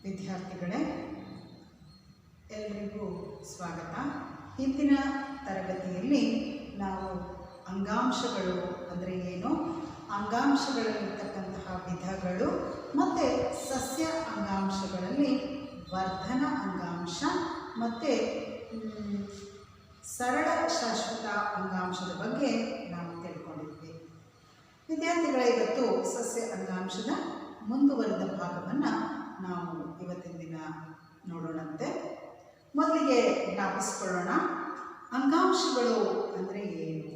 ವಿದ್ಯಾರ್ಥಿಗಳೇ, ಎಲ್ಲರಿಗೂ ಸ್ವಾಗತ. ಇಂದಿನ ತರಗತಿಯಲ್ಲಿ ನಾವು ಅಂಗಾಂಶಗಳು ಅಂದರೆ ಏನು, ಅಂಗಾಂಶಗಳಲ್ಲಿರ್ತಕ್ಕಂತಹ ವಿಧಗಳು ಮತ್ತು ಸಸ್ಯ ಅಂಗಾಂಶಗಳಲ್ಲಿ ವರ್ಧನ ಅಂಗಾಂಶ ಮತ್ತು ಸರಳ ಶಾಶ್ವತ ಅಂಗಾಂಶದ ಬಗ್ಗೆ ನಾವು ತಿಳ್ಕೊಂಡಿದ್ವಿ. ವಿದ್ಯಾರ್ಥಿಗಳೇ, ಇವತ್ತು ಸಸ್ಯ ಅಂಗಾಂಶದ ಮುಂದುವರೆದ ಭಾಗವನ್ನು ನಾವು ಇವತ್ತಿನ ದಿನ ನೋಡೋಣಂತೆ. ಮೊದಲಿಗೆ ಜ್ಞಾಪಿಸ್ಕೊಳ್ಳೋಣ, ಅಂಗಾಂಶಗಳು ಅಂದರೆ ಏನು.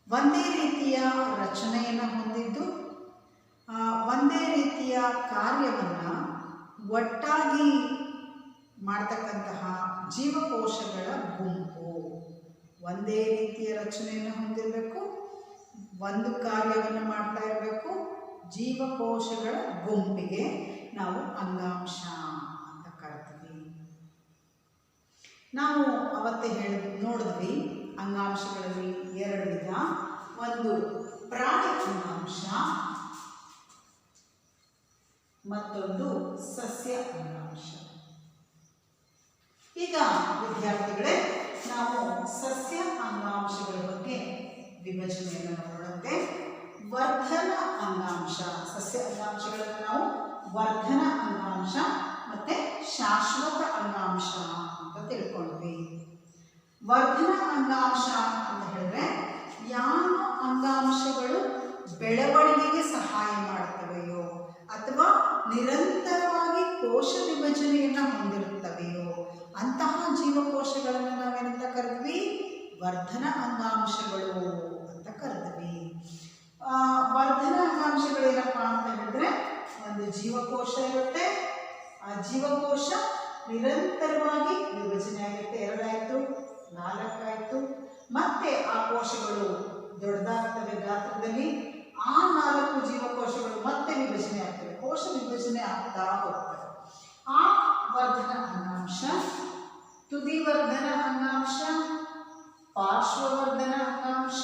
ಒಂದೇ ರೀತಿಯ ರಚನೆಯನ್ನು ಹೊಂದಿದ್ದು ಒಂದೇ ರೀತಿಯ ಕಾರ್ಯವನ್ನು ಒಟ್ಟಾಗಿ ಮಾಡ್ತಕ್ಕಂತಹ ಜೀವಕೋಶಗಳ ಗುಂಪು. ಒಂದೇ ರೀತಿಯ ರಚನೆಯನ್ನು ಹೊಂದಿರಬೇಕು, ಒಂದು ಕಾರ್ಯವನ್ನು ಮಾಡ್ತಾ ಇರಬೇಕು. ಜೀವಕೋಶಗಳ ಗುಂಪಿಗೆ ನಾವು ಅಂಗಾಂಶ ಅಂತ ಕರಿತೀವಿ. ನಾವು ಅವತ್ತೇ ನೋಡಿದ್ವಿ, ಅಂಗಾಂಶಗಳಲ್ಲಿ ಎರಡು ವಿಧ. ಒಂದು ಪ್ರಾಣಿ ಅಂಗಾಂಶ, ಮತ್ತೊಂದು ಸಸ್ಯ ಅಂಗಾಂಶ. ಈಗ ವಿದ್ಯಾರ್ಥಿಗಳೇ, ನಾವು ಸಸ್ಯ ಅಂಗಾಂಶಗಳ ಬಗ್ಗೆ ವಿಭಜನೆಯನ್ನು ನೋಡೋಣಂತೆ. ವರ್ಧನ ಅಂಗಾಂಶ, ಸಸ್ಯ ಅಂಗಾಂಶಗಳನ್ನು ನಾವು ವರ್ಧನ ಅಂಗಾಂಶ ಮತ್ತು ಶಾಶ್ವತ ಅಂಗಾಂಶ ಅಂತ ತಿಳ್ಕೊಂಡ್ವಿ. ವರ್ಧನ ಅಂಗಾಂಶ ಅಂತ ಹೇಳಿದ್ರೆ ಯಾವ ಅಂಗಾಂಶಗಳು ಬೆಳವಣಿಗೆಗೆ ಸಹಾಯ ಮಾಡ್ತವೆಯೋ ಅಥವಾ ನಿರಂತರವಾಗಿ ಕೋಶ ವಿಭಜನೆಯನ್ನು ಹೊಂದಿರುತ್ತವೆಯೋ ಅಂತಹ ಜೀವಕೋಶಗಳನ್ನು ನಾವೇನಂತ ಕರಿದ್ವಿ, ವರ್ಧನ ಅಂಗಾಂಶಗಳು ಅಂತ ಕರಿದ್ವಿ. ವರ್ಧನ ಅಂಗಾಂಶಗಳೇನಪ್ಪ ಅಂತ ಹೇಳಿದ್ರೆ, ಒಂದು ಜೀವಕೋಶ ಇರುತ್ತೆ, ಆ ಜೀವಕೋಶ ನಿರಂತರವಾಗಿ ವಿಭಜನೆ ಆಗುತ್ತೆ. 2 ಆಯಿತು, 4 ಆಯಿತು, ಮತ್ತೆ ಆ ಕೋಶಗಳು ದೊಡ್ಡದಾಗ್ತವೆ ಗಾತ್ರದಲ್ಲಿ. ಆ 4 ಜೀವಕೋಶಗಳು ಮತ್ತೆ ವಿಭಜನೆ ಆಗ್ತವೆ, ಕೋಶ ವಿಭಜನೆ ಆಗ್ತಾ ಹೋಗ್ತವೆ. ಆ ವರ್ಧನ ಅಂಗಾಂಶ ತುದಿ ವರ್ಧನ ಅಂಗಾಂಶ, ಪಾರ್ಶ್ವವರ್ಧನ ಅಂಗಾಂಶ,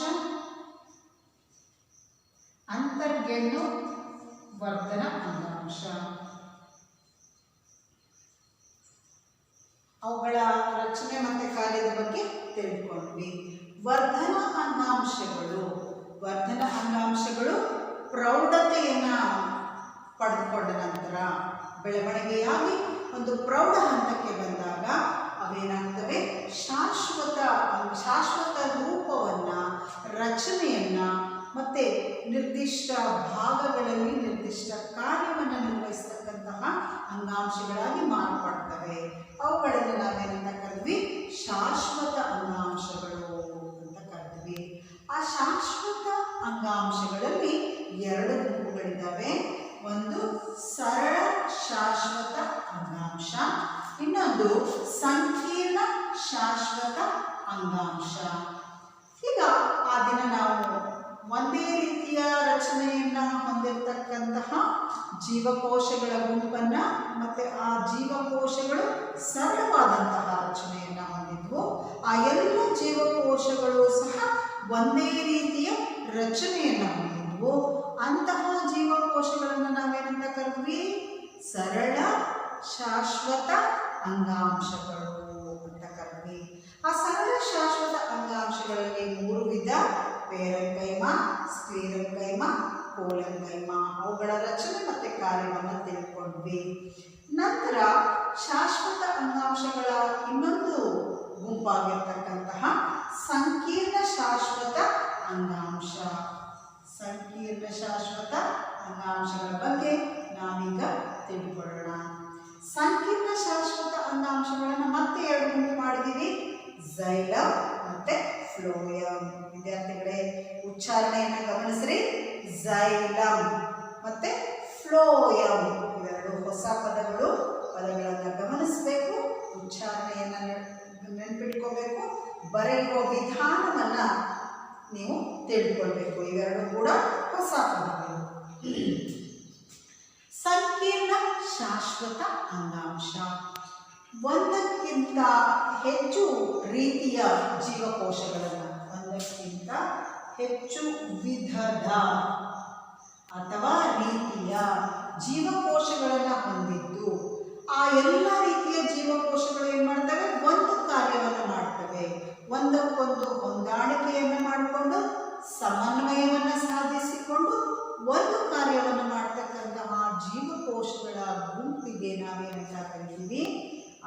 ಅಂತರ್ಗೆಣ್ಣು ವರ್ಧನ ಅಂಗಾಂಶ. ಅವುಗಳ ರಚನೆ ಮತ್ತು ಕಾರ್ಯದ ಬಗ್ಗೆ ತಿಳ್ಕೊಂಡ್ವಿ. ವರ್ಧನ ಅಂಗಾಂಶಗಳು ಪ್ರೌಢತೆಯನ್ನು ಪಡೆದುಕೊಂಡ ನಂತರ ಬೆಳವಣಿಗೆಯಾಗಿ ಒಂದು ಪ್ರೌಢ ಹಂತಕ್ಕೆ ಬಂದಾಗ ಅವೇನಾಗ್ತವೆ, ಶಾಶ್ವತ ರೂಪವನ್ನು, ರಚನೆಯನ್ನು ಮತ್ತು ನಿರ್ದಿಷ್ಟ ಭಾಗಗಳಲ್ಲಿ ನಿರ್ದಿಷ್ಟ ಕಾರ್ಯವನ್ನು ನಿರ್ವಹಿಸತಕ್ಕಂತಹ ಅಂಗಾಂಶಗಳಾಗಿ ಮಾರ್ಪಡ್ತವೆ. ಅವುಗಳನ್ನು ನಾವೇನಂತ ಕರೆದ್ವಿ, ಶಾಶ್ವತ ಅಂಗಾಂಶಗಳು ಅಂತ ಕರೆದ್ವಿ. ಆ ಶಾಶ್ವತ ಅಂಗಾಂಶಗಳಲ್ಲಿ 2 ಗುಂಪುಗಳಿದ್ದಾವೆ. ಒಂದು ಸರಳ ಶಾಶ್ವತ ಅಂಗಾಂಶ, ಇನ್ನೊಂದು ಸಂಕೀರ್ಣ ಶಾಶ್ವತ ಅಂಗಾಂಶ. ಈಗ ಆ ದಿನ ನಾವು ಒಂದೇ ರೀತಿಯ ರಚನೆಯನ್ನು ಹೊಂದಿರತಕ್ಕಂತಹ ಜೀವಕೋಶಗಳ ಗುಂಪನ್ನು ಮತ್ತು ಆ ಜೀವಕೋಶಗಳು ಸರಳವಾದಂತಹ ರಚನೆಯನ್ನು ಹೊಂದಿದ್ವು. ಆ ಎಲ್ಲ ಜೀವಕೋಶಗಳು ಸಹ ಒಂದೇ ರೀತಿಯ ರಚನೆಯನ್ನು ಹೊಂದಿದ್ವು. ಅಂತಹ ಜೀವಕೋಶಗಳನ್ನು ನಾವೇನಂತ ಕರೆದ್ವಿ, ಸರಳ ಶಾಶ್ವತ ಅಂಗಾಂಶಗಳು ಅಂತ ಕರೆದ್ವಿ. ಆ ಸರಳ ಶಾಶ್ವತ ಅಂಗಾಂಶಗಳಲ್ಲಿ 3 ವಿಧ: ಪೇರೆಂಕೈಮ, ಸ್ಕ್ಲೆರೆಂಕೈಮ, ಕೋಲೆಂಕೈಮ. ಅವುಗಳ ರಚನೆ ಮತ್ತು ಕಾರ್ಯವನ್ನು ತಿಳ್ಕೊಂಡ್ವಿ. ನಂತರ ಶಾಶ್ವತ ಅಂಗಾಂಶಗಳ ಇನ್ನೊಂದು ಗುಂಪಾಗಿರ್ತಕ್ಕಂತಹ ಸಂಕೀರ್ಣ ಶಾಶ್ವತ ಅಂಗಾಂಶ. ಸಂಕೀರ್ಣ ಶಾಶ್ವತ ಅಂಗಾಂಶಗಳ ಬಗ್ಗೆ ನಾವೀಗ ತಿಳ್ಕೊಳ್ಳೋಣ. ಸಂಕೀರ್ಣ ಶಾಶ್ವತ ಅಂಗಾಂಶಗಳನ್ನು ಮತ್ತೆ 2 ಗುಂಪು ಮಾಡಿದ್ದೀವಿ, ಝೈಲಮ್ ಮತ್ತು ಫ್ಲೋಯಮ್. ವಿದ್ಯಾರ್ಥಿಗಳೇ, ಉಚ್ಚಾರಣೆಯನ್ನು ಗಮನಿಸ್ರಿ. ಝೈಲಮ್ ಮತ್ತು ಫ್ಲೋಯಮ್ ಇವೆರಡು ಹೊಸ ಪದಗಳನ್ನು ಗಮನಿಸಬೇಕು, ಉಚ್ಚಾರಣೆಯನ್ನು ನೆನಪಿಟ್ಕೋಬೇಕು, ಬರೆಯುವ ವಿಧಾನವನ್ನು ನೀವು ತಿಳ್ಕೊಳ್ಬೇಕು. ಇವೆರಡು ಕೂಡ ಹೊಸ ಪದಗಳು. ಸಂಕೀರ್ಣ ಶಾಶ್ವತ ಅಂಗಾಂಶ ಒಂದಕ್ಕಿಂತ ಹೆಚ್ಚು ರೀತಿಯ ಜೀವಕೋಶಗಳನ್ನು, ಒಂದಕ್ಕಿಂತ ಹೆಚ್ಚು ವಿಧದ ಅಥವಾ ರೀತಿಯ ಜೀವಕೋಶಗಳನ್ನು ಹೊಂದಿದ್ದು ಆ ಎಲ್ಲ ರೀತಿಯ ಜೀವಕೋಶಗಳು ಏನು ಮಾಡ್ತವೆ, ಒಂದು ಕಾರ್ಯವನ್ನು ಮಾಡ್ತವೆ. ಒಂದಕ್ಕೊಂದು ಹೊಂದಾಣಿಕೆಯನ್ನು ಮಾಡಿಕೊಂಡು ಸಮನ್ವಯವನ್ನು ಸಾಧಿಸಿಕೊಂಡು ಒಂದು ಕಾರ್ಯವನ್ನು ಮಾಡ್ತಕ್ಕಂತಹ ಜೀವಕೋಶಗಳ ಗುಂಪಿಗೆ ನಾವೇನಂತ ಕರಿತೀವಿ,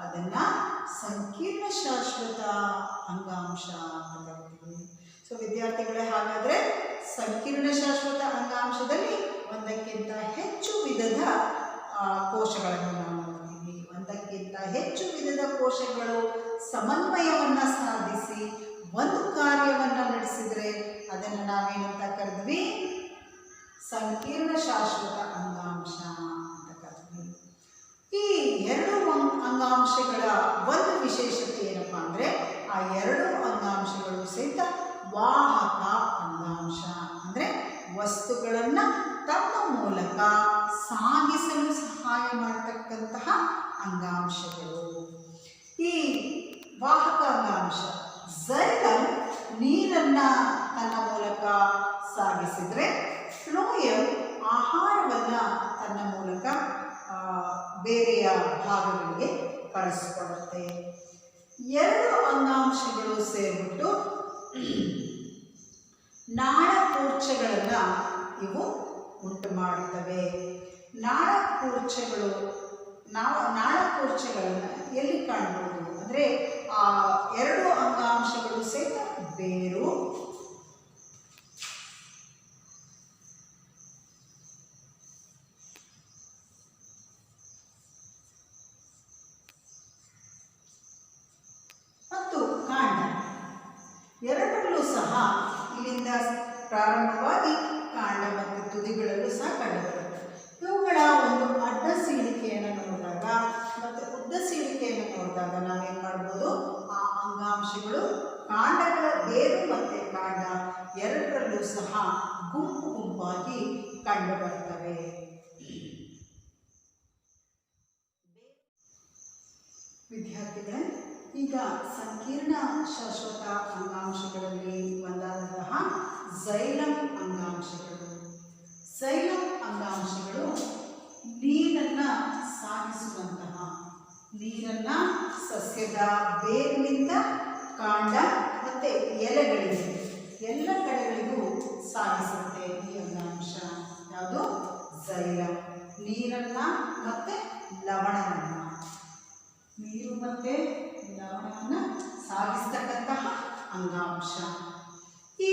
ಅದನ್ನ ಸಂಕೀರ್ಣ ಶಾಶ್ವತ ಅಂಗಾಂಶ ಅಂತ ಕರಿತೀವಿ. ಸೊ ವಿದ್ಯಾರ್ಥಿಗಳೇ, ಹಾಗಾದ್ರೆ ಸಂಕೀರ್ಣ ಶಾಶ್ವತ ಅಂಗಾಂಶದಲ್ಲಿ ಒಂದಕ್ಕಿಂತ ಹೆಚ್ಚು ವಿಧದ ಕೋಶಗಳನ್ನು ನಾವು ನೋಡ್ತೀವಿ. ಒಂದಕ್ಕಿಂತ ಹೆಚ್ಚು ವಿಧದ ಕೋಶಗಳು ಸಮನ್ವಯವನ್ನು ಸಾಧಿಸಿ ಒಂದು ಕಾರ್ಯವನ್ನು ನಡೆಸಿದರೆ ಅದನ್ನು ನಾವೇನಂತ ಕರೆದ್ವಿ, ಸಂಕೀರ್ಣ ಶಾಶ್ವತ ಅಂಗಾಂಶ ಅಂತ ಕರಿದ್ವಿ. ಈ ಎರಡು ಅಂಗಾಂಶಗಳ ಒಂದು ವಿಶೇಷತೆ ಏನಪ್ಪಾ ಅಂದರೆ, ಆ ಎರಡು ಅಂಗಾಂಶಗಳು ಸಹಿತ ವಾಹಕ ಅಂಗಾಂಶ, ಅಂದರೆ ವಸ್ತುಗಳನ್ನು ತಮ್ಮ ಮೂಲಕ ಸಾಗಿಸಲು ಸಹಾಯ ಮಾಡತಕ್ಕಂತಹ ಅಂಗಾಂಶಗಳು. ಈ ವಾಹಕ ಅಂಗಾಂಶ ಝೈಲಮ್ ನೀರನ್ನು ತನ್ನ ಮೂಲಕ ಸಾಗಿಸಿದರೆ, ಫ್ಲೋಯಮ್ ಆಹಾರವನ್ನು ತನ್ನ ಮೂಲಕ ಬೇರೆಯ ಭಾಗಗಳಿಗೆ ಕಳಿಸ್ಕೊಡುತ್ತೆ. ಎರಡು ಅಂಗಾಂಶಗಳು ಸೇರಿಬಿಟ್ಟು ನಾಳಕೂರ್ಚಗಳನ್ನು ಇವು ಉಂಟು ಮಾಡುತ್ತವೆ. ನಾಳಕೂರ್ಚಗಳನ್ನು ಎಲ್ಲಿ ಕಾಣಬಹುದು ಅಂದರೆ, ಆ ಎರಡು ಅಂಗಾಂಶಗಳು ಸಹಿತ ಬೇರು ಮತ್ತು ಕಾಂಡ ಎರಡರಲ್ಲೂ ಸಹ ಇಲ್ಲಿಂದ ಪ್ರಾರಂಭವಾಗಿ ಕಾಂಡ ಮತ್ತು ತುದಿಗಳಲ್ಲೂ ಸಹ ಕಂಡುಬರುತ್ತೆ. ಇವುಗಳ ಒಂದು ಅಡ್ಡ ಸೀಳಿಕೆಯನ್ನು ನೋಡಿದಾಗ ಮತ್ತು ಉದ್ದ ಸೀಳಿಕೆಯನ್ನು ನೋಡಿದಾಗ ನಾವೇನು ಮಾಡ್ಬೋದು, ಆ ಅಂಗಾಂಶಗಳು ಕಾಂಡಗಳ ಬೇರು ಮತ್ತು ಕಾಂಡ ಎರಡರಲ್ಲೂ ಸಹ ಗುಂಪು ಗುಂಪಾಗಿ ಕಂಡುಬರ್ತವೆ. ವಿದ್ಯಾರ್ಥಿಗಳೇ, ಈಗ ಸಂಕೀರ್ಣ ಶಾಶ್ವತ ಅಂಗಾಂಶಗಳಲ್ಲಿ ಒಂದಾದಂತಹ ಝೈಲಮ್ ಅಂಗಾಂಶಗಳು. ಝೈಲಮ್ ಅಂಗಾಂಶಗಳು ನೀರನ್ನು ಸಾಗಿಸುವಂತಹ, ನೀರನ್ನು ಸಸ್ಯದ ಬೇರಿನಿಂದ ಕಾಂಡ ಮತ್ತು ಎಲೆಗಳಿಗೆ ಎಲ್ಲ ಕಡೆಗಳಿಗೂ ಸಾಗಿಸುತ್ತೆ. ಈ ಅಂಗಾಂಶ ಯಾವುದು, ಝೈಲಮ್. ನೀರನ್ನು ಮತ್ತು ಲವಣವನ್ನು, ನೀರು ಮತ್ತು ಲವಣವನ್ನು ಸಾಗಿಸ್ತಕ್ಕಂತಹ ಅಂಗಾಂಶ. ಈ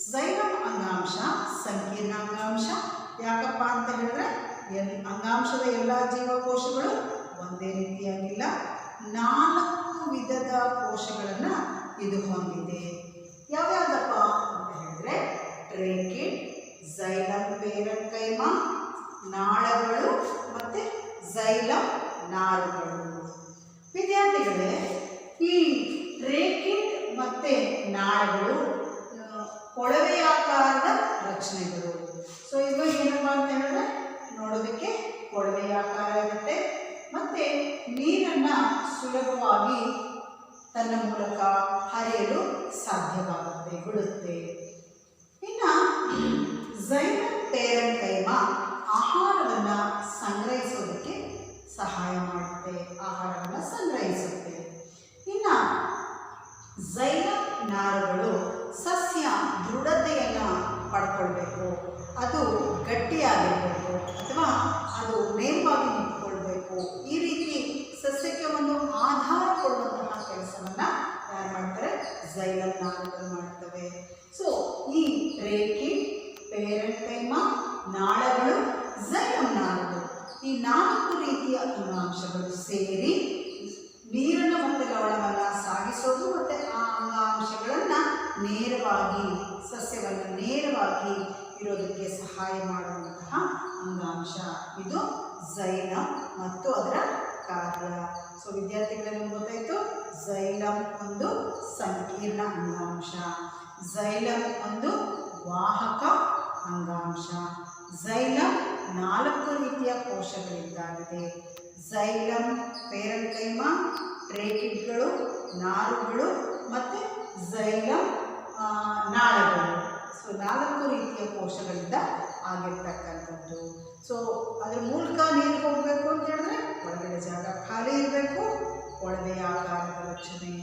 ಝೈಲಮ್ ಅಂಗಾಂಶ ಸಂಕೀರ್ಣ ಅಂಗಾಂಶ. ಯಾಕಪ್ಪ ಅಂತ ಹೇಳಿದ್ರೆ, ಅಂಗಾಂಶದ ಎಲ್ಲ ಜೀವಕೋಶಗಳು ಒಂದೇ ರೀತಿಯಾಗಿಲ್ಲ, 4 ವಿಧದ ಕೋಶಗಳನ್ನು ಇದು ಹೊಂದಿದೆ. ಯಾವ್ಯಾವುದಪ್ಪ ಅಂತ ಹೇಳಿದ್ರೆ, ಟ್ರೇಕಿಡ್, ಝೈಲಮ್ ಪೇರೆನ್ಕೈಮ, ನಾಳಗಳು ಮತ್ತು ಝೈಲಮ್ ನಾರುಗಳು. ವಿದ್ಯಾರ್ಥಿಗಳೇ, ಈ ಟ್ರೇಕಿಡ್ ಮತ್ತು ನಾಳಗಳು ಕೊಳವೆಯಾಕಾರದ ರಚನೆಗಳು. ಸೊ ಇವಾಗ ಏನಪ್ಪ ಅಂತ ಹೇಳಿದ್ರೆ, ನೋಡೋದಕ್ಕೆ ಕೊಳವೆಯಾಕಾರ ಇರುತ್ತೆ ಮತ್ತು ನೀರನ್ನು ಸುಲಭವಾಗಿ ತನ್ನ ಮೂಲಕ ಹರಿಯಲು ಸಾಧ್ಯವಾಗುತ್ತೆ, ಬಿಡುತ್ತೆ. ಇನ್ನು ಝೈಲಮ್ ಪೇರೆನ್ಕೈಮ ಆಹಾರವನ್ನು ಸಂಗ್ರಹಿಸೋದಕ್ಕೆ ಸಹಾಯ ಮಾಡುತ್ತೆ, ಆಹಾರವನ್ನು ಸಂಗ್ರಹಿಸುತ್ತೆ. ಇನ್ನು ಝೈಲಮ್ ನಾರುಗಳು ಸಸ್ಯ ದೃಢತೆಯನ್ನು ಪಡ್ಕೊಳ್ಬೇಕು, ಅದು ಗಟ್ಟಿಯಾಗಿರಬೇಕು ಅಥವಾ ಅದು ನೇರವಾಗಿ ನಿಂತ್ಕೊಳ್ಬೇಕು. ಈ ರೀತಿ ಸಸ್ಯಕ್ಕೆ ಒಂದು ಆಧಾರ ಕೊಡುವಂತಹ ಕೆಲಸವನ್ನು ಯಾರು ಮಾಡ್ತಾರೆ, ಝೈಲಮ್ ನಾರುಗಳು ಮಾಡ್ತವೆ. ಸೊ ಈ ಟ್ರೇಕಿಡ್, ಪೇರೆನ್ಕೈಮ, ನಾಳಗಳು, ಝೈಲಮ್ ನಾರುಗಳು, ಈ 4 ರೀತಿಯ ಅಂಗಾಂಶಗಳು ಸೇರಿ ನೀರನ್ನು ಮತ್ತು ಲವಣವನ್ನು ಸಾಗಿಸೋದು ಮತ್ತು ಆ ಅಂಗಾಂಶಗಳನ್ನು ನೇರವಾಗಿ, ಸಸ್ಯವನ್ನು ನೇರವಾಗಿ ಇರೋದಕ್ಕೆ ಸಹಾಯ ಮಾಡುವಂತಹ ಅಂಗಾಂಶ ಇದು ಝೈಲಮ್ ಮತ್ತು ಅದರ ಕಾರ್ಯ. ಸೊ ವಿದ್ಯಾರ್ಥಿಗಳಿಗೆ ಗೊತ್ತಾಯಿತು, ಝೈಲಮ್ ಒಂದು ಸಂಕೀರ್ಣ ಅಂಗಾಂಶ, ಝೈಲಮ್ ಒಂದು ವಾಹಕ ಅಂಗಾಂಶ, ಝೈಲಮ್ 4 ರೀತಿಯ ಕೋಶಗಳಿದ್ದಾಗಿದೆ. ಝೈಲಮ್ ಪೇರೆನ್ಕೈಮ, ಟ್ರೇಕಿಡ್ಗಳು, ನಾರುಗಳು ಮತ್ತು ಝೈಲಮ್ ನಾಳಗಳು. ಸೊ 4 ರೀತಿಯ ಕೋಶಗಳಿಂದ ಆಗಿರ್ತಕ್ಕಂಥದ್ದು. ಸೊ ಅದ್ರ ಮೂಲಕ ನೀರು ಹೋಗಬೇಕು ಅಂತ ಹೇಳಿದ್ರೆ ಒಳಗಡೆ ಜಾಗ ಖಾಲಿ ಇರಬೇಕು, ಕೊಳವೆಯ ಆಕಾರದ ರಚನೆ.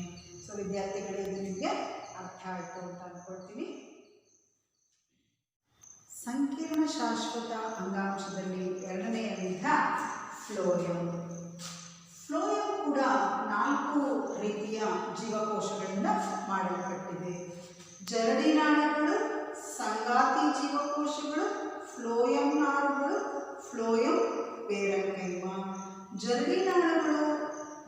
ಸೊ ವಿದ್ಯಾರ್ಥಿಗಳಿಗೆ ಇದು ನಿಮಗೆ ಅರ್ಥ ಆಯಿತು ಅಂತ ಅಂದ್ಕೊಳ್ತೀನಿ. ಸಂಕೀರ್ಣ ಶಾಶ್ವತ ಅಂಗಾಂಶದಲ್ಲಿ ಎರಡನೆಯ ವಿಧ ಫ್ಲೋಯಮ್. ಫ್ಲೋಯಮ್ ಕೂಡ 4 ರೀತಿಯ ಜೀವಕೋಶಗಳಿಂದ ಮಾಡಲ್ಪಟ್ಟಿದೆ. ಜರಡಿನಾಳಗಳು, ಸಂಗಾತಿ ಜೀವಕೋಶಗಳು, ಫ್ಲೋಯಂ ನಾರುಗಳು, ಫ್ಲೋಯಂ ಪೇರೆನ್ಕೈಮ. ಜರಡಿನಾಳಗಳು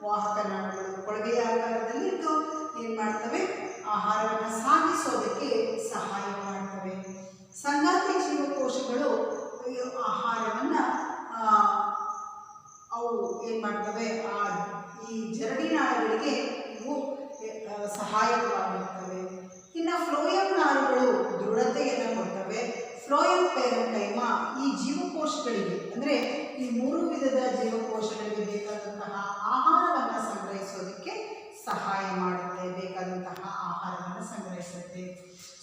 ವಾಹಕ ನಾಳಗಳು ಕೊಳವೆಯ ಆಕಾರದಲ್ಲಿದ್ದು ಏನು ಮಾಡ್ತವೆ, ಆಹಾರವನ್ನು ಸಾಗಿಸೋದಕ್ಕೆ ಸಹಾಯ ಮಾಡ್ತವೆ. ಸಂಗಾತಿ ಜೀವಕೋಶಗಳು ಆಹಾರವನ್ನು ಅವು ಏನು ಮಾಡ್ತವೆ, ಈ ಜರಡಿನಾಳಗಳಿಗೆ ಇವು ಸಹಾಯಕವಾಗಿರ್ತವೆ. ಇನ್ನು ಫ್ಲೋಯಂ ನಾರುಗಳು ದೃಢತೆಯನ್ನು ಕೊಡ್ತವೆ. ಫ್ಲೋಯಂ ಪೇರೆನ್ಕೈಮ ಈ ಜೀವಕೋಶಗಳಿಗೆ ಅಂದರೆ ಈ 3 ವಿಧದ ಜೀವಕೋಶಗಳಿಗೆ ಬೇಕಾದಂತಹ ಆಹಾರವನ್ನು ಸಂಗ್ರಹಿಸೋದಕ್ಕೆ ಸಹಾಯ ಮಾಡುತ್ತೆ, ಬೇಕಾದಂತಹ ಆಹಾರವನ್ನು ಸಂಗ್ರಹಿಸುತ್ತೆ.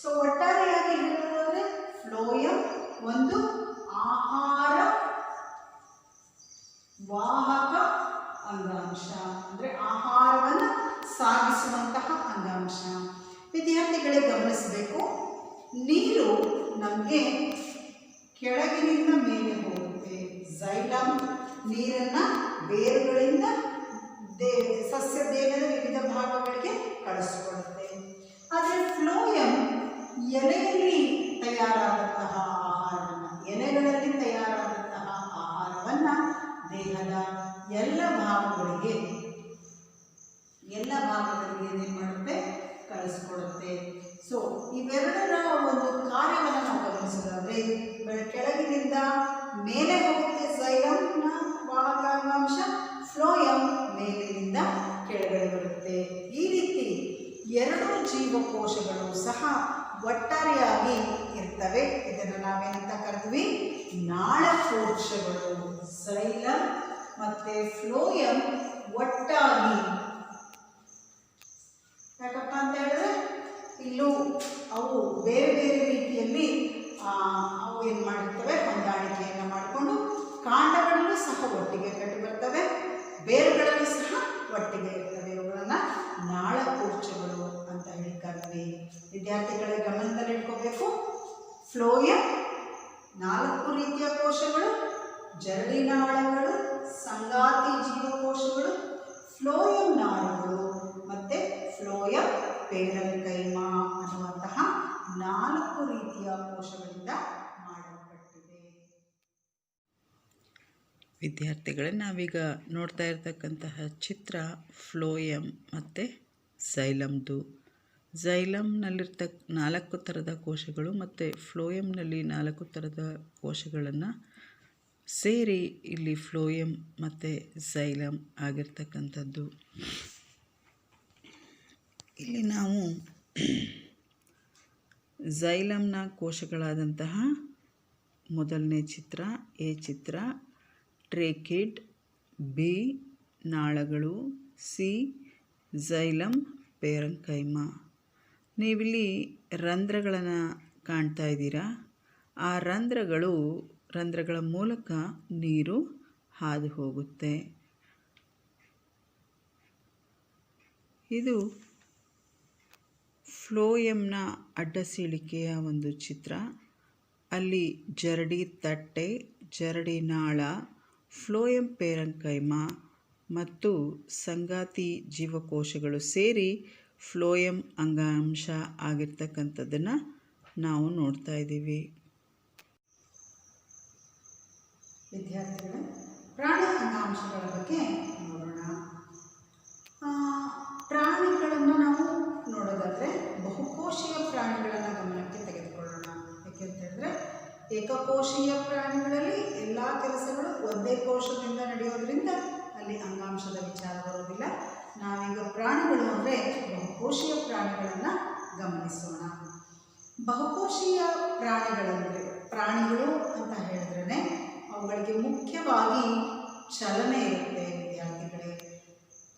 ಸೊ ಒಟ್ಟಾರೆಯಾಗಿ ಹೇಳೋದಾದರೆ ಫ್ಲೋಯಂ ಒಂದು ಆಹಾರ ವಾಹಕ ಅಂಗಾಂಶ, ಅಂದರೆ ಆಹಾರವನ್ನು ಸಾಗಿಸುವಂತಹ ಅಂಗಾಂಶ. ವಿದ್ಯಾರ್ಥಿಗಳೇ ಗಮನಿಸಬೇಕು, ನೀರು ನಮಗೆ ಕೆಳಗಿನಿಂದ ಮೇಲೆ ಹೋಗುತ್ತೆ. ಝೈಲಮ್ ನೀರನ್ನು ಬೇರುಗಳಿಂದ ಸಸ್ಯ ದೇಹದ ವಿವಿಧ ಭಾಗಗಳಿಗೆ ಕಳಿಸಿಕೊಡುತ್ತೆ. ಆದರೆ ಫ್ಲೋಯಂ ಎಲೆಯಲ್ಲಿ ತಯಾರಾದಂತಹ ಆಹಾರವನ್ನು, ಎಲೆಗಳಲ್ಲಿ ತಯಾರಾದಂತಹ ಆಹಾರವನ್ನು ದೇಹದ ಎಲ್ಲ ಭಾಗಗಳಿಗೆ ಏನೇನು ಮಾಡುತ್ತೆ, ಕಳಿಸ್ಕೊಡುತ್ತೆ. ಸೊ ಇವೆರಡರ ಒಂದು ಕಾರ್ಯವನ್ನು ನಾವು ಗಮನಿಸೋದಾದರೆ ಕೆಳಗಿನಿಂದ ಮೇಲೆ ಹೋಗುತ್ತೆ ಝೈಲಮ್ನ ವಾಹಕ ಅಂಗಾಂಶ, ಫ್ಲೋಯಂ ಮೇಲಿನಿಂದ ಕೆಳಗಡೆ ಬರುತ್ತೆ. ಈ ರೀತಿ 2 ಜೀವಕೋಶಗಳು ಸಹ ಒಟ್ಟಾರೆಯಾಗಿ ಇರ್ತವೆ. ಇದನ್ನು ನಾವೇನಂತ ಕರೆದ್ವಿ, ನಾಳಕೋಶಗಳು. ಝೈಲಮ್ ಮತ್ತು ಫ್ಲೋಯಂ ಒಟ್ಟಾಗಿ, ಯಾಕಪ್ಪ ಅಂತ ಹೇಳಿದ್ರೆ ಇಲ್ಲೂ ಅವು ಬೇರೆ ಬೇರೆ ರೀತಿಯಲ್ಲಿ ಅವು ಏನು ಮಾಡಿರ್ತವೆ, ಹೊಂದಾಣಿಕೆಯನ್ನು ಮಾಡಿಕೊಂಡು ಕಾಂಡಗಳಲ್ಲೂ ಸಹ ಒಟ್ಟಿಗೆ ಕಟ್ಟಿ ಬರ್ತವೆ, ಬೇರುಗಳಲ್ಲೂ ಸಹ ಒಟ್ಟಿಗೆ ಇರ್ತವೆ. ಇವುಗಳನ್ನು ನಾಳಕೋಶಗಳು ಅಂತ ಹೇಳಿ ಕರೆದ್ವಿ. ವಿದ್ಯಾರ್ಥಿಗಳೇ ಗಮನದಲ್ಲಿಟ್ಕೋಬೇಕು, ಫ್ಲೋಯಂ 4 ರೀತಿಯ ಕೋಶಗಳು, ಜರಡಿನಾಳಗಳು, ಸಂಗಾತಿ ಜೀವಕೋಶಗಳು, ಫ್ಲೋಯಂ ನಾರುಗಳು ಮತ್ತು ಫ್ಲೋಯಂ ಪೇರೆನ್ಕೈಮ ಅನ್ನುವಂತಹ 4 ರೀತಿಯ ಕೋಶಗಳಿಂದ ಮಾಡಲ್ಪಟ್ಟಿದೆ. ವಿದ್ಯಾರ್ಥಿಗಳೇ, ನಾವೀಗ ನೋಡ್ತಾ ಇರತಕ್ಕಂತಹ ಚಿತ್ರ ಫ್ಲೋಯಂ ಮತ್ತು ಝೈಲಮ್ದು. ಝೈಲಮ್ನಲ್ಲಿರ್ತಕ್ಕ 4 ಥರದ ಕೋಶಗಳು ಮತ್ತು ಫ್ಲೋಯಂನಲ್ಲಿ 4 ಥರದ ಕೋಶಗಳನ್ನು ಸೇರಿ ಇಲ್ಲಿ ಫ್ಲೋಯಂ ಮತ್ತು ಝೈಲಮ್ ಆಗಿರ್ತಕ್ಕಂಥದ್ದು. ಇಲ್ಲಿ ನಾವು ಝೈಲಮ್ನ ಕೋಶಗಳಾದಂತಹ ಮೊದಲನೇ ಚಿತ್ರ, ಎ ಚಿತ್ರ, ಟ್ರೇಕಿಡ್, ಬಿ ನಾಳಗಳು, ಸಿ ಝೈಲಮ್ ಪೇರೆನ್ಕೈಮ. ನೀವಿಲ್ಲಿ ರಂಧ್ರಗಳನ್ನು ಕಾಣ್ತಾ ಇದ್ದೀರಾ. ಆ ರಂಧ್ರಗಳ ಮೂಲಕ ನೀರು ಹಾದು ಹೋಗುತ್ತೆ. ಇದು ಫ್ಲೋಯಂನ ಅಡ್ಡಸೀಳಿಕೆಯ ಒಂದು ಚಿತ್ರ. ಅಲ್ಲಿ ಜರಡಿ ತಟ್ಟೆ, ಜರಡಿ ನಾಳ, ಫ್ಲೋಯಂ ಪೇರೆನ್ಕೈಮ ಮತ್ತು ಸಂಗಾತಿ ಜೀವಕೋಶಗಳು ಸೇರಿ ಫ್ಲೋಯಂ ಅಂಗಾಂಶ ಆಗಿರ್ತಕ್ಕಂಥದ್ದನ್ನು ನಾವು ನೋಡ್ತಾ ಇದ್ದೀವಿ. ವಿದ್ಯಾರ್ಥಿಗಳ ಪ್ರಾಣಿ ಅಂಗಾಂಶಗಳ ಬಗ್ಗೆ ನೋಡೋಣ. ಪ್ರಾಣಿಗಳನ್ನು ನಾವು ನೋಡೋದಾದರೆ ಬಹುಕೋಶೀಯ ಪ್ರಾಣಿಗಳನ್ನು ಗಮನಕ್ಕೆ ತೆಗೆದುಕೊಳ್ಳೋಣ. ಯಾಕೆಂತ ಹೇಳಿದ್ರೆ ಏಕಕೋಶೀಯ ಪ್ರಾಣಿಗಳಲ್ಲಿ ಎಲ್ಲ ಕೆಲಸಗಳು ಒಂದೇ ಕೋಶದಿಂದ ನಡೆಯೋದ್ರಿಂದ ಅಲ್ಲಿ ಅಂಗಾಂಶದ ವಿಚಾರ ಬರೋದಿಲ್ಲ. ನಾವೀಗ ಪ್ರಾಣಿಗಳು ಅಂದರೆ ಬಹುಕೋಶೀಯ ಪ್ರಾಣಿಗಳನ್ನು ಗಮನಿಸೋಣ. ಬಹುಕೋಶೀಯ ಪ್ರಾಣಿಗಳು ಅಂತ ಹೇಳಿದ್ರೆ ಅವುಗಳಿಗೆ ಮುಖ್ಯವಾಗಿ ಚಲನೆ ಇರುತ್ತೆ. ವಿದ್ಯಾರ್ಥಿಗಳೇ,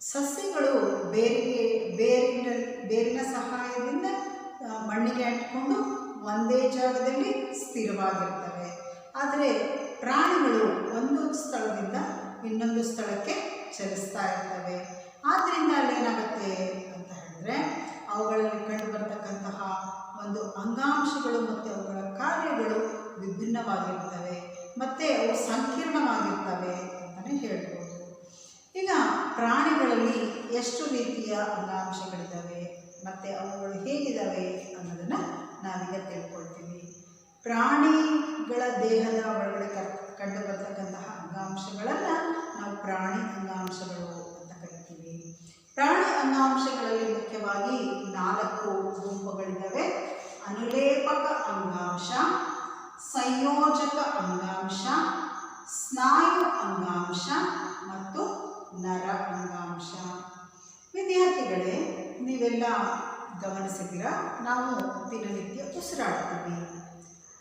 ಸಸ್ಯಗಳು ಬೇರಿನ ಸಹಾಯದಿಂದ ಮಣ್ಣಿಗೆ ಅಂಟಿಕೊಂಡು ಒಂದೇ ಜಾಗದಲ್ಲಿ ಸ್ಥಿರವಾಗಿರ್ತವೆ. ಆದರೆ ಪ್ರಾಣಿಗಳು ಒಂದು ಸ್ಥಳದಿಂದ ಇನ್ನೊಂದು ಸ್ಥಳಕ್ಕೆ ಪ್ರಾಣಿಗಳಲ್ಲಿ ಏನಾಗುತ್ತೆ ಅಂತ ಹೇಳಿದ್ರೆ ಅವುಗಳಲ್ಲಿ ಕಂಡು ಬರತಕ್ಕಂತಹ ಒಂದು ಅಂಗಾಂಶಗಳು ಮತ್ತು ಅವುಗಳ ಕಾರ್ಯಗಳು ವಿಭಿನ್ನವಾಗಿರ್ತವೆ ಮತ್ತು ಅವು ಸಂಕೀರ್ಣವಾಗಿರ್ತವೆ ಅಂತಲೇ ಹೇಳ್ಬೋದು. ಈಗ ಪ್ರಾಣಿಗಳಲ್ಲಿ ಎಷ್ಟು ರೀತಿಯ ಅಂಗಾಂಶಗಳಿದ್ದಾವೆ ಮತ್ತು ಅವುಗಳು ಹೇಗಿದ್ದಾವೆ ಅನ್ನೋದನ್ನು ನಾವೀಗ ತಿಳ್ಕೊಳ್ತೀವಿ. ಪ್ರಾಣಿಗಳ ದೇಹದ ಒಳಗಡೆ ಕಂಡು ಬರ್ತಕ್ಕಂತಹ ಅಂಗಾಂಶಗಳನ್ನು ನಾವು ಪ್ರಾಣಿ ಅಂಗಾಂಶಗಳು ಅಂತ ಕರಿತೀವಿ. ಪ್ರಾಣಿ ಅಂಗಾಂಶಗಳಲ್ಲಿ ಮುಖ್ಯವಾಗಿ 4 ಗುಂಪುಗಳಿದ್ದಾವೆ. ಅನುಲೇಪಕ ಅಂಗಾಂಶ, ಸಂಯೋಜಕ ಅಂಗಾಂಶ, ಸ್ನಾಯು ಅಂಗಾಂಶ ಮತ್ತು ನರ ಅಂಗಾಂಶ. ವಿದ್ಯಾರ್ಥಿಗಳೇ, ನೀವೆಲ್ಲ ಗಮನಿಸಿದ್ದೀರಾ, ನಾವು ದಿನನಿತ್ಯ ಉಸಿರಾಡ್ತೀವಿ,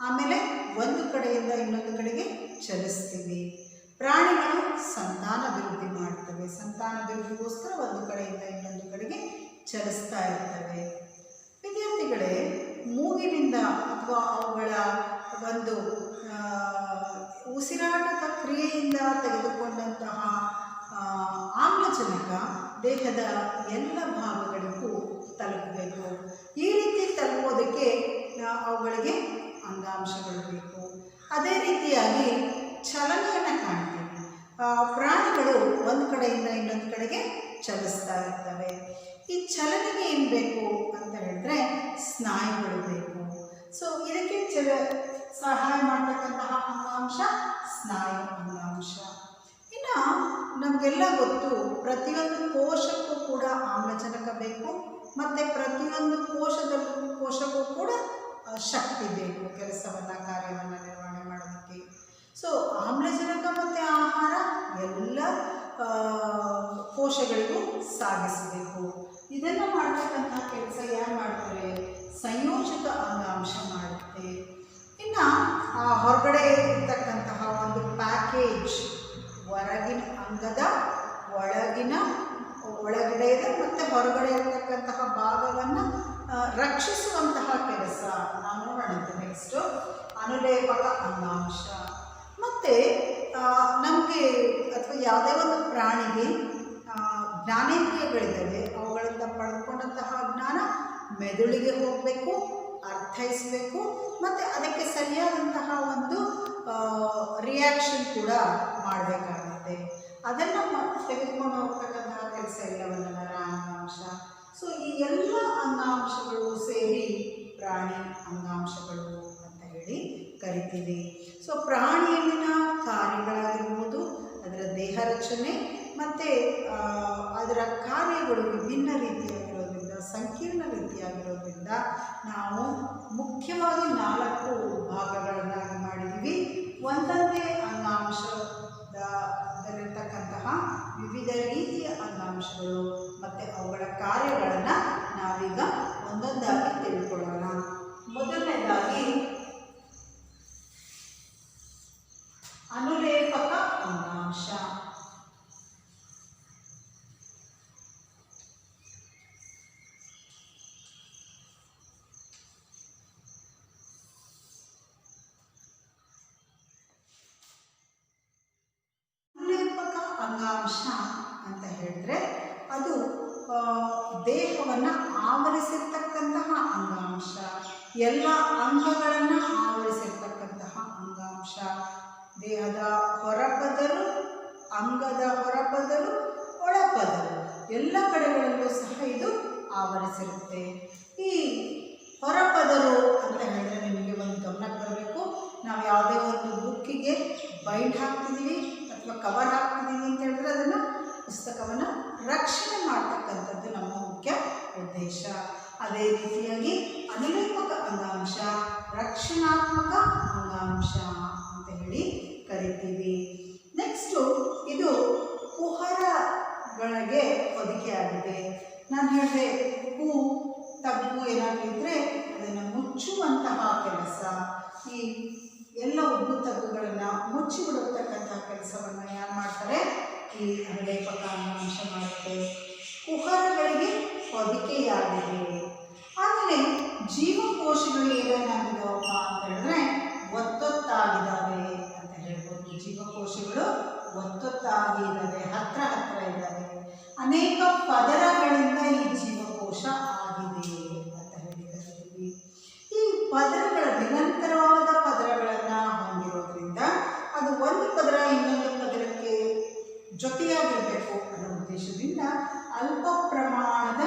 ಆಮೇಲೆ ಒಂದು ಕಡೆಯಿಂದ ಇನ್ನೊಂದು ಕಡೆಗೆ ಚಲಿಸ್ತೀವಿ. ಪ್ರಾಣಿಗಳು ಸಂತಾನಾಭಿವೃದ್ಧಿ ಮಾಡ್ತವೆ, ಸಂತಾನಾಭಿವೃದ್ಧಿಗೋಸ್ಕರ ಒಂದು ಕಡೆಯಿಂದ ಇನ್ನೊಂದು ಕಡೆಗೆ ಚಲಿಸ್ತಾ ಇರ್ತವೆ. ವಿದ್ಯಾರ್ಥಿಗಳೇ, ಮೂಗಿನಿಂದ ಅಥವಾ ಅವುಗಳ ಒಂದು ಉಸಿರಾಟದ ಕ್ರಿಯೆಯಿಂದ ತೆಗೆದುಕೊಂಡಂತಹ ಆಮ್ಲಜನಕ ದೇಹದ ಎಲ್ಲ ಭಾಗಗಳಿಗೂ ತಲುಪಬೇಕು. ಈ ರೀತಿ ತಲುಪೋದಕ್ಕೆ ಅವುಗಳಿಗೆ ಅಂಗಾಂಶಗಳು ಬೇಕು. ಅದೇ ರೀತಿಯಾಗಿ ಚಲನೆಯನ್ನು ಕಾಣ್ತೀವಿ. ಪ್ರಾಣಿಗಳು ಒಂದು ಕಡೆಯಿಂದ ಇನ್ನೊಂದು ಕಡೆಗೆ ಚಲಿಸ್ತಾ ಇರ್ತವೆ. ಈ ಚಲನೆಗೆ ಏನು ಬೇಕು ಅಂತ ಹೇಳಿದ್ರೆ ಸ್ನಾಯುಗಳು ಬೇಕು. ಸೊ ಇದಕ್ಕೆ ಸಹಾಯ ಮಾಡ್ತಕ್ಕಂತಹ ಅಂಗಾಂಶ ಸ್ನಾಯು ಅಂಗಾಂಶ. ಇನ್ನು ನಮಗೆಲ್ಲ ಗೊತ್ತು, ಪ್ರತಿಯೊಂದು ಕೋಶಕ್ಕೂ ಕೂಡ ಆಮ್ಲಜನಕ ಬೇಕು ಮತ್ತು ಪ್ರತಿಯೊಂದು ಕೋಶಕ್ಕೂ ಕೂಡ ಶಕ್ತಿ ಬೇಕು ಕೆಲಸವನ್ನು ಕಾರ್ಯವನ್ನು ನಿರ್ವಹಣೆ ಮಾಡೋದಕ್ಕೆ. ಸೊ ಆಮ್ಲಜನಕ ಮತ್ತು ಆಹಾರ ಎಲ್ಲ ಕೋಶಗಳಿಗೂ ಸಾಗಿಸಬೇಕು. ಇದನ್ನು ಮಾಡ್ತಕ್ಕಂತಹ ಕೆಲಸ ಯಾರು ಮಾಡ್ತಾರೆ? ಸಂಯೋಜಕ ಅಂಗಾಂಶ ಮಾಡುತ್ತೆ. ಇನ್ನು ಹೊರಗಡೆ ಇರ್ತಕ್ಕಂತಹ ಒಂದು ಪ್ಯಾಕೇಜ್, ಹೊರಗಿನ ಅಂಗದ ಒಳಗಡೆ ಇದೆ ಮತ್ತು ಹೊರಗಡೆ ಇರತಕ್ಕಂತಹ ಭಾಗವನ್ನು ರಕ್ಷಿಸುವಂತಹ ಕೆಲಸ ನಾವು ನೋಡೋಣ. ನೆಕ್ಸ್ಟು ಅನುಲೇಪಕ ಅಂಗಾಂಶ. ಮತ್ತು ನಮಗೆ ಅಥವಾ ಯಾವುದೇ ಒಂದು ಪ್ರಾಣಿಗೆ ಜ್ಞಾನೇಂದ್ರಿಯಗಳಿದ್ದಾವೆ. ಅವುಗಳಿಂದ ಪಡೆದುಕೊಂಡಂತಹ ಜ್ಞಾನ ಮೆದುಳಿಗೆ ಹೋಗಬೇಕು, ಅರ್ಥೈಸಬೇಕು ಮತ್ತು ಅದಕ್ಕೆ ಸರಿಯಾದಂತಹ ಒಂದು ರಿಯಾಕ್ಷನ್ ಕೂಡ ಮಾಡಬೇಕಾಗುತ್ತೆ. ಅದನ್ನು ತೆಗೆದುಕೊಂಡು ಹೋಗ್ತಕ್ಕಂತಹ ಕೆಲಸ ಎಲ್ಲವನ್ನ ನರ ಅಂಗಾಂಶ. ಸೊ ಈ ಎಲ್ಲ ಅಂಗಾಂಶಗಳು ಸೇರಿ ಪ್ರಾಣಿ ಅಂಗಾಂಶಗಳು ಅಂತ ಹೇಳಿ ಕರಿತೀವಿ. ಸೊ ಪ್ರಾಣಿಯಲ್ಲಿನ ಕಾರ್ಯಗಳಾಗಿರ್ಬೋದು, ಅದರ ದೇಹ ರಚನೆ ಮತ್ತು ಅದರ ಕಾರ್ಯಗಳು ವಿಭಿನ್ನ ರೀತಿಯಾಗಿರೋದ್ರಿಂದ, ಸಂಕೀರ್ಣ ರೀತಿಯಾಗಿರೋದ್ರಿಂದ ನಾವು ಮುಖ್ಯವಾಗಿ 4 ಭಾಗಗಳನ್ನಾಗಿ ಮಾಡಿದ್ದೀವಿ. ಒಂದೊಂದೇ ಅಂಗಾಂಶದಲ್ಲಿರ್ತಕ್ಕಂತಹ ವಿವಿಧ ರೀತಿಯ ಅಂಗಾಂಶಗಳು ಮತ್ತು ಅವುಗಳ ಕಾರ್ಯಗಳನ್ನು ನಾವೀಗ ಒಂದೊಂದಾಗಿ ತಿಳ್ಕೊಳ್ಳೋಣ. ಮೊದಲನೇದಾಗಿ ಅನುಲೇಪಕ ಅಂಗಾಂಶ. ಅನುಲೇಪಕ ಅಂಗಾಂಶ ಅಂತ ಹೇಳಿದ್ರೆ ಅದು ದೇಹವನ್ನು ಆವರಿಸಿರ್ತಕ್ಕಂತಹ ಅಂಗಾಂಶ, ಎಲ್ಲ ಅಂಗಗಳನ್ನು ಆವರಿಸಿರ್ತಕ್ಕಂತಹ ಅಂಗಾಂಶ. ದೇಹದ ಹೊರಪದರು, ಅಂಗದ ಹೊರಪದರು, ಒಳಪದರು ಎಲ್ಲ ಕಡೆಗಳಲ್ಲೂ ಸಹ ಇದು ಆವರಿಸಿರುತ್ತೆ. ಈ ಹೊರಪದರು ಅಂತ ಹೇಳಿದ್ರೆ ನಿಮಗೆ ಒಂದು ಗಮನಕ್ಕೆ ಬರಬೇಕು. ನಾವು ಯಾವುದೇ ಒಂದು ಬುಕ್ಕಿಗೆ ಬೈಂಡ್ ಹಾಕ್ತಿದ್ದೀವಿ ಅಥವಾ ಕವರ್ ಹಾಕ್ತಿದ್ದೀವಿ ಅಂತ ಹೇಳಿದ್ರೆ ಅದನ್ನು ಪುಸ್ತಕವನ್ನು ರಕ್ಷಣೆ ಮಾಡ್ತಕ್ಕಂಥದ್ದು ನಮ್ಮ ಮುಖ್ಯ ಉದ್ದೇಶ. ಅದೇ ರೀತಿಯಾಗಿ ಅನುಲೇಪಕ ಅಂಗಾಂಶ ರಕ್ಷಣಾತ್ಮಕ ಅಂಗಾಂಶ ಅಂತ ಹೇಳಿ ಕರಿತೀವಿ. ನೆಕ್ಸ್ಟು ಇದು ಕುಹರಗಳಿಗೆ ಹೊದಿಕೆಯಾಗಿದೆ. ನಾನು ಹೇಳಿದೆ ಉಪ್ಪು ತಗ್ಗು ಏನಾದರೂ ಇದ್ದರೆ ಅದನ್ನು ಮುಚ್ಚುವಂತಹ ಕೆಲಸ, ಈ ಎಲ್ಲ ಉಬ್ಬು ತಗ್ಗುಗಳನ್ನು ಮುಚ್ಚಿಬಿಡತಕ್ಕಂತಹ ಕೆಲಸವನ್ನು ಯಾರು ಮಾಡ್ತಾರೆ? ಈ ಅನುಲೇಪಕ ಅಂಗಾಂಶ ಮಾಡುತ್ತೆ. ಕುಹರಗಳಿಗೆ ಹೊದಿಕೆಯಾಗಿದೆ. ಆಮೇಲೆ ಜೀವಕೋಶಗಳು ಏನೇನಾಗಿದ್ದಾವಪ್ಪ ಅಂತ ಹೇಳಿದ್ರೆ ಒತ್ತೊತ್ತಾಗಿದ್ದಾವೆ ಅಂತ ಹೇಳ್ಬೋದು. ಜೀವಕೋಶಗಳು ಒತ್ತೊತ್ತಾಗಿ ಇದ್ದಾವೆ, ಹತ್ರ ಇದ್ದಾವೆ. ಅನೇಕ ಪದರಗಳಿಂದ ಈ ಜೀವಕೋಶ ಆಗಿದೆ ಅಂತ ಹೇಳಿ ಕರಿತೀವಿ. ಈ ಪದರಗಳ ನಿರಂತರವಾದ ಪದರಗಳನ್ನು ಹೊಂದಿರೋದ್ರಿಂದ ಅದು ಒಂದು ಪದರ ಇನ್ನೊಂದು ಪದರಕ್ಕೆ ಜೊತೆಯಾಗಿರಬೇಕು ಅನ್ನೋ ಉದ್ದೇಶದಿಂದ ಅಲ್ಪ ಪ್ರಮಾಣದ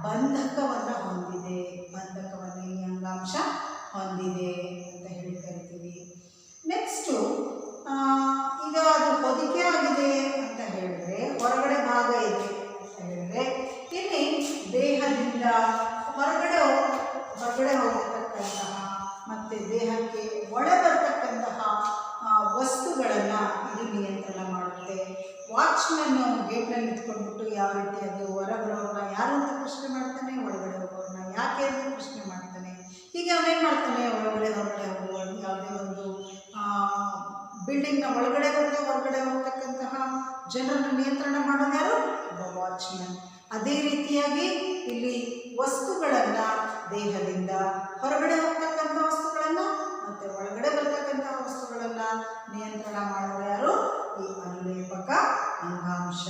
ಬಂಧಕವನ್ನು ಹೊಂದಿದೆ, ಬಂಧಕವನ್ನು ಈ ಅಂಗಾಂಶ ಹೊಂದಿದೆ ಅಂತ ಹೇಳಿ ಕರಿತೀವಿ. ನೆಕ್ಸ್ಟು ಈಗ ಅದು ಹೊದಿಕೆ ಆಗಿದೆ ಅಂತ ಹೇಳಿದ್ರೆ ಹೊರಗಡೆ ಭಾಗ ಇದೆ ಅಂತ ಹೇಳಿದ್ರೆ ಇಲ್ಲಿ ದೇಹದಿಂದ ಹೊರಗಡೆ ಹೋಗತಕ್ಕಂತಹ ಮತ್ತು ದೇಹಕ್ಕೆ ಒಳ ಬರ್ತಕ್ಕಂತಹ ವಸ್ತುಗಳನ್ನು ಇದು ನಿಯಂತ್ರಣ ಮಾಡುತ್ತೆ. ವಾಚ್ಮನ್ನು ಗೇಟ್ನಲ್ಲಿ ನಿಂತ್ಕೊಂಡ್ಬಿಟ್ಟು ಯಾವ ರೀತಿ ಅದು ಹೊರಗಡೆಯವ್ರನ್ನ ಯಾರು ಅಂತ ಪ್ರಶ್ನೆ ಮಾಡ್ತಾನೆ, ಒಳಗಡೆ ಹೋಗೋರನ್ನ ಯಾಕೆ ಅಂತ ಪ್ರಶ್ನೆ ಮಾಡ್ತಾನೆ. ಹೀಗೆ ಅವನೇನು ಮಾಡ್ತಾನೆ, ಹೊರಗಡೆ ಹೋಗುವ ಯಾವುದೇ ಒಂದು ಬಿಲ್ಡಿಂಗ್ನ ಒಳಗಡೆ ಬಂದು ಹೊರಗಡೆ ಹೋಗ್ತಕ್ಕಂತಹ ಜನರನ್ನು ನಿಯಂತ್ರಣ ಮಾಡೋದು ಯಾರು? ಒಬ್ಬ ವಾಚ್ಮನ್. ಅದೇ ರೀತಿಯಾಗಿ ಇಲ್ಲಿ ವಸ್ತುಗಳನ್ನು ದೇಹದಿಂದ ಹೊರಗಡೆ ಹೋಗ್ತಕ್ಕಂಥ ವಸ್ತುಗಳನ್ನು ಮತ್ತು ಒಳಗಡೆ ಬರ್ತಕ್ಕಂಥ ವಸ್ತುಗಳನ್ನು ನಿಯಂತ್ರಣ ಮಾಡೋರು ಯಾರು? ಈ ಅನುಲೇಪಕ ಅಂಗಾಂಶ.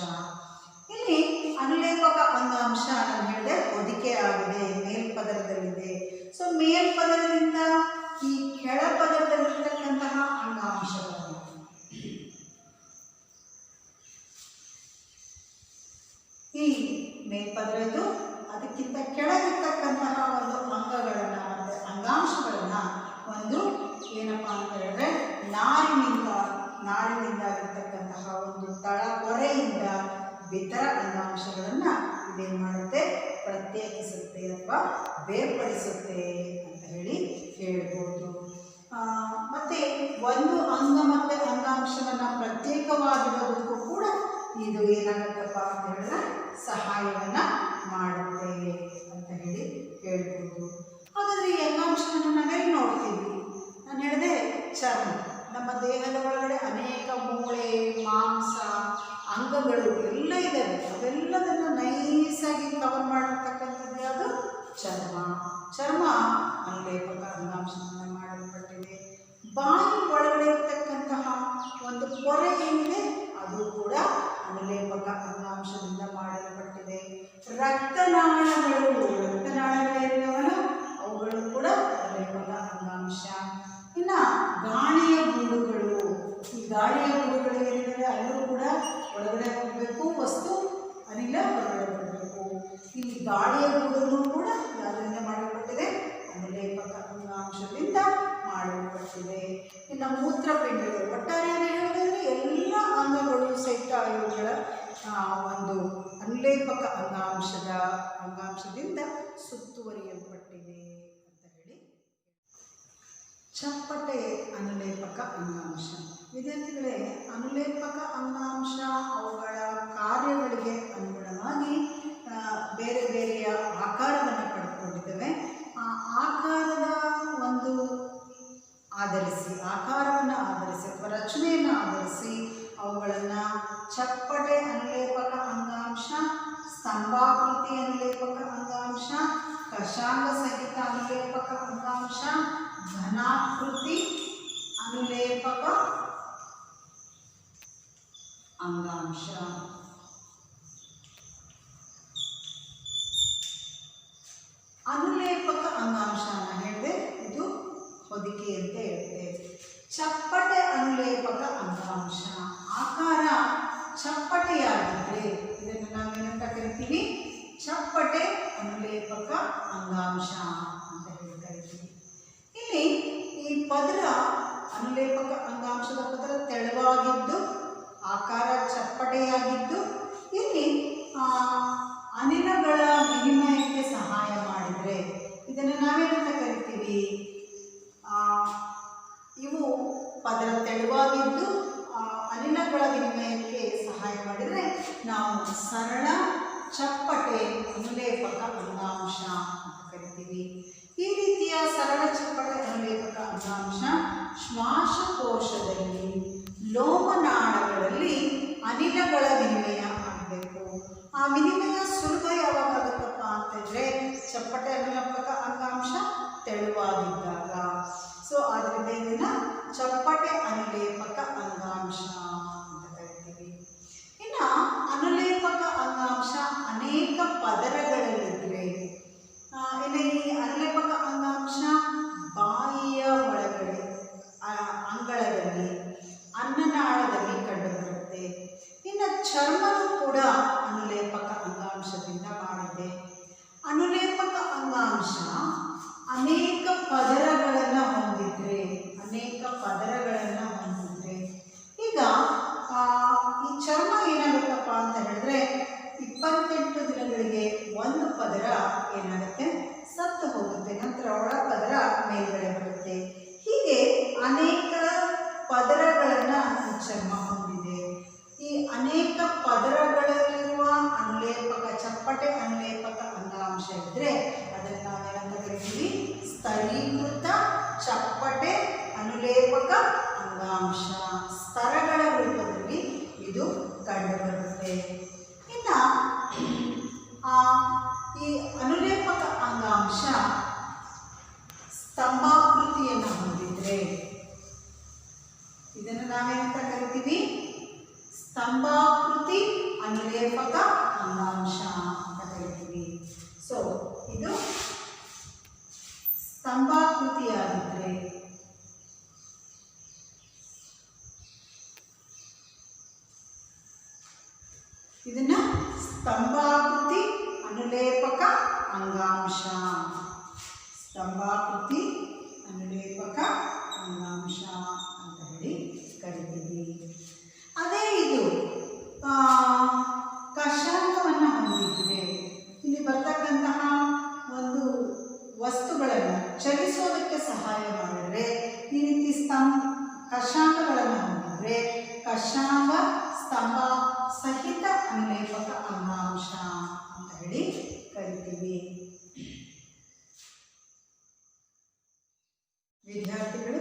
ಇಲ್ಲಿ ಅನುಲೇಪಕ ಅಂಗಾಂಶ ನಾನು ಹೇಳಿದೆ ಹೊದಿಕೆ ಆಗಿದೆ, ಮೇಲ್ಪದರದಲ್ಲಿದೆ. ಸೊ ಮೇಲ್ಪದರದಿಂದ ಈ ಕೆಳಪದರದಲ್ಲಿರ್ತಕ್ಕಂತಹ ಅಂಗಾಂಶಗಳನ್ನು ಈ ಮೇಲ್ಪದರದ್ದು ಅದಕ್ಕಿಂತ ಕೆಳಗಿರ್ತಕ್ಕಂತಹ ಒಂದು ಅಂಗಗಳನ್ನು ಮತ್ತು ಅಂಗಾಂಶಗಳನ್ನು ಒಂದು ಏನಪ್ಪ ಅಂತ ಹೇಳಿದ್ರೆ ನಾರಿನಿಂದಾಗಿರ್ತಕ್ಕಂತಹ ಒಂದು ಹೊರೆಯಿಂದ ಇತರ ಅಂಗಾಂಶಗಳನ್ನು ಇದೇನು ಮಾಡುತ್ತೆ, ಪ್ರತ್ಯೇಕಿಸುತ್ತೆ ಅಥವಾ ಬೇರ್ಪಡಿಸುತ್ತೆ ಅಂತ ಹೇಳ್ಬೋದು. ಮತ್ತು ಒಂದು ಅಂಗ ಮತ್ತು ಅಂಗಾಂಶವನ್ನು ಪ್ರತ್ಯೇಕವಾಗಿರೋದಕ್ಕೂ ಕೂಡ ಇದು ಏನಾಗುತ್ತಪ್ಪ ಅಂತ ಹೇಳಿದ್ರೆ ಸಹಾಯವನ್ನು ಮಾಡುತ್ತೆ ಅಂತ ಹೇಳ್ಬೋದು. ಹಾಗಾದರೆ ಈ ಅಂಗಾಂಶವನ್ನು ನಾವೆಲ್ಲಿ ನೋಡ್ತೀವಿ? ನಾನು ಹೇಳಿದೆ ಚರ್ಮ. ನಮ್ಮ ದೇಹದ ಒಳಗಡೆ ಅನೇಕ ಮೂಳೆ, ಮಾಂಸ, ಅಂಗಗಳು ಎಲ್ಲ ಇದ್ದಾವೆ. ಅವೆಲ್ಲದನ್ನು ನೈಸಾಗಿ ಕವರ್ ಮಾಡಿರ್ತಕ್ಕಂಥದ್ದು ಯಾವುದು? ಚರ್ಮ ಅನುಲೇಪಕ ಅಂಗಾಂಶವನ್ನು ಮಾಡಲ್ಪಟ್ಟಿದೆ. ಬಾಯಿ ಒಳಗಡೆ ಇರ್ತಕ್ಕಂತಹ ಒಂದು ಪೊರೆ ಏನಿದೆ ಅದು ಕೂಡ ಅನುಲೇಪಕ ಅಂಗಾಂಶದಿಂದ ಮಾಡಲ್ಪಟ್ಟಿದೆ. ರಕ್ತನಾಳಗಳೇನಿದಾವಲ್ಲ ಅವುಗಳು ಕೂಡ ಅನುಲೇಪಕ ಅಂಗಾಂಶ. ಇನ್ನು ಗಾಳಿಯ ಗೂಡುಗಳು, ಈ ಗಾಳಿಯ ಗೂಡುಗಳು ಏನಿದೆ ಅಲ್ಲೂ ಕೂಡ ಒಳಗಡೆ ಹೋಗಬೇಕು ವಸ್ತು, ಅನಿಲ ಹೊರಗಡೆ ಬರಬೇಕು. ಈ ಗಾಳಿಯ ಗೂಡನ್ನು ಕೂಡ ಯಾವುದರಿಂದ ಮಾಡಲ್ಪಟ್ಟಿದೆ? ಅನುಲೇಪಕ ಅಂಗಾಂಶದಿಂದ ಮಾಡಲ್ಪಟ್ಟಿದೆ. ಇನ್ನು ಮೂತ್ರಪಿಂಡಗಳು, ಒಟ್ಟಾರೆಯಾಗಿ ಹೇಳಿದ್ರೆ ಎಲ್ಲ ಅಂಗಗಳು ಸಹಿತ ಇವುಗಳ ಒಂದು ಅನುಲೇಪಕ ಅಂಗಾಂಶದಿಂದ ಸುತ್ತುವರಿಯಲ್ಪಟ್ಟಿವೆ ಅಂತ ಹೇಳಿ. ಚಪ್ಪಟೆ ಅನುಲೇಪಕ ಅಂಗಾಂಶ. ವಿದ್ಯಾರ್ಥಿಗಳೇ, ಅನುಲೇಪಕ ಅಂಗಾಂಶ ಅವುಗಳ ಕಾರ್ಯಗಳಿಗೆ ಅನುಗುಣವಾಗಿ ಬೇರೆ ಬೇರೆಯ ಆಕಾರವನ್ನು ಪಡೆದುಕೊಂಡಿದ್ದೇವೆ. ಆ ಆಕಾರವನ್ನು ಆಧರಿಸಿ ಅಥವಾ ರಚನೆಯನ್ನು ಆಧರಿಸಿ ಅವುಗಳನ್ನು ಚಪ್ಪಟೆ ಅನುಲೇಪಕ ಅಂಗಾಂಶ, ಸ್ತಂಭಾಕೃತಿ ಅನುಲೇಪಕ ಅಂಗಾಂಶ, ಕಷಾಂಗ ಸಹಿತ ಅನುಲೇಪಕ ಅಂಗಾಂಶ, ಘನಾಕೃತಿ ಅನುಲೇಪಕ ಅಂಗಾಂಶ. ಅನುಲೇಪಕ ಅಂಗಾಂಶ ಹೇಳಿದೆ ಇದು ಹೊದಿಕೆ ಅಂತ ಹೇಳ್ತೇವೆ. ಚಪ್ಪಟೆ ಅನುಲೇಪಕ ಅಂಗಾಂಶ ಆಕಾರ ಚಪ್ಪಟೆಯಾಗಿದ್ದರೆ ಇದನ್ನು ನಾವೇನಂತ ಕರಿತೀವಿ? ಚಪ್ಪಟೆ ಅನುಲೇಪಕ ಅಂಗಾಂಶ ಅಂತ ಕರಿತೀವಿ. ಇಲ್ಲಿ ಈ ಪದರ ಅನುಲೇಪಕ ಅಂಗಾಂಶದ ಪದರ ತೆಳುವಾಗಿದ್ದು ಆಕಾರ ಚಪ್ಪಟೆಯಾಗಿದ್ದು ಇಲ್ಲಿ ಅನಿಲಗಳ ವಿನಿಮಯಕ್ಕೆ ಸಹಾಯ ಮಾಡಿದರೆ ಇದನ್ನು ನಾವೇನಂತ ಕರಿತೀವಿ? ಇವು ಪದರ ತೆಳುವಾಗಿದ್ದು ಅನಿಲಗಳ ವಿನಿಮಯಕ್ಕೆ ಸಹಾಯ ಮಾಡಿದರೆ ನಾವು ಸರಳ ಚಪ್ಪಟೆ ಅನುಲೇಪಕ ಅಂಗಾಂಶ ಅಂತ ಕರಿತೀವಿ. ಈ ರೀತಿಯ ಸರಳ ಚಪ್ಪಟೆ ಅನುಲೇಪಕ ಅಂಗಾಂಶ ಶ್ವಾಸಕೋಶದಲ್ಲಿ ಲೋಮನಾಳಗಳಲ್ಲಿ ಅನಿಲಗಳ ವಿನಿಮಯ ಆಗಬೇಕು. ಆ ವಿನಿಮಯ ಸುಲಭ ಯಾವಾಗ ಆಗುತ್ತಪ್ಪ ಅಂತಂದರೆ ಚಪ್ಪಟೆ ಅನುಲೇಪಕ ಅಂಗಾಂಶ ತೆಳುವಾಗಿದ್ದಾಗ. ಸೊ ಆದ್ದರಿಂದ ಇದನ್ನು ಚಪ್ಪಟೆ ಅನುಲೇಪಕ ಅಂಗಾಂಶ ಅಂತ ಕರಿತೀವಿ. ಇನ್ನು ಅನುಲೇಪಕ ಅಂಗಾಂಶ ಕರಿತೀವಿ? ಸ್ತಂಭಾಕೃತಿ ಅನುಲೇಪಕ ಅಂಗಾಂಶ ಅಂತ ಕರಿತೀವಿ. ಸೊ ಇದು ಸ್ತಂಭಾಕೃತಿಯಾಗಿದ್ದರೆ ಇದನ್ನ ಸ್ತಂಭಾಕೃತಿ ಅನುಲೇಪಕ ಅಂಗಾಂಶ, ಸ್ತಂಭಾಕೃತಿ ಅನುಲೇಪಕ ಅಂಗಾಂಶ ಅಂತ ಹೇಳಿ ಕರಿತೀವಿ. ಅದೇ ಇದು ಕಷಾಯವನ್ನು ಹೊಂದಿದ್ರೆ ಇಲ್ಲಿ ಬರ್ತಕ್ಕಂತಹ ಒಂದು ವಸ್ತುಗಳನ್ನು ಚಲಿಸೋದಕ್ಕೆ ಸಹಾಯ ಮಾಡಿದರೆ ಈ ರೀತಿ ಕಷಾಯಗಳನ್ನು ಹೊಂದಿದ್ರೆ ಕಷಾಯ ಸ್ತಂಭ ಸಹಿತ ಅನುಲೇಪಕ ಅಂಗಾಂಶ ಅಂತ ಹೇಳಿ ಕರಿತೀವಿ. ವಿದ್ಯಾರ್ಥಿಗಳು,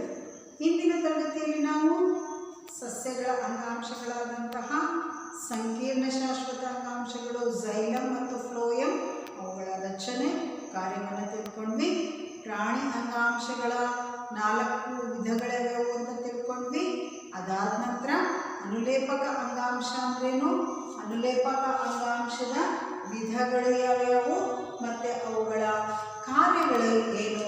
ಇಂದಿನ ತರಗತಿಯಲ್ಲಿ ನಾವು ಸಸ್ಯಗಳ ಅಂಗಾಂಶಗಳಾದಂತಹ ಸಂಕೀರ್ಣ ಶಾಶ್ವತ ಅಂಗಾಂಶಗಳು ಝೈಲಮ್ ಮತ್ತು ಫ್ಲೋಯಮ್, ಅವುಗಳ ರಚನೆ ಕಾರ್ಯವನ್ನು ತಿಳ್ಕೊಂಡ್ವಿ. ಪ್ರಾಣಿ ಅಂಗಾಂಶಗಳ 4 ವಿಧಗಳಿವೆ ಅಂತ ತಿಳ್ಕೊಂಡ್ವಿ. ಅದಾದ ನಂತರ ಅನುಲೇಪಕ ಅಂಗಾಂಶ ಅಂದ್ರೇನು, ಅನುಲೇಪಕ ಅಂಗಾಂಶದ ವಿಧಗಳು ಯಾವ್ಯಾವು ಮತ್ತು ಅವುಗಳ ಕಾರ್ಯಗಳು ಏನು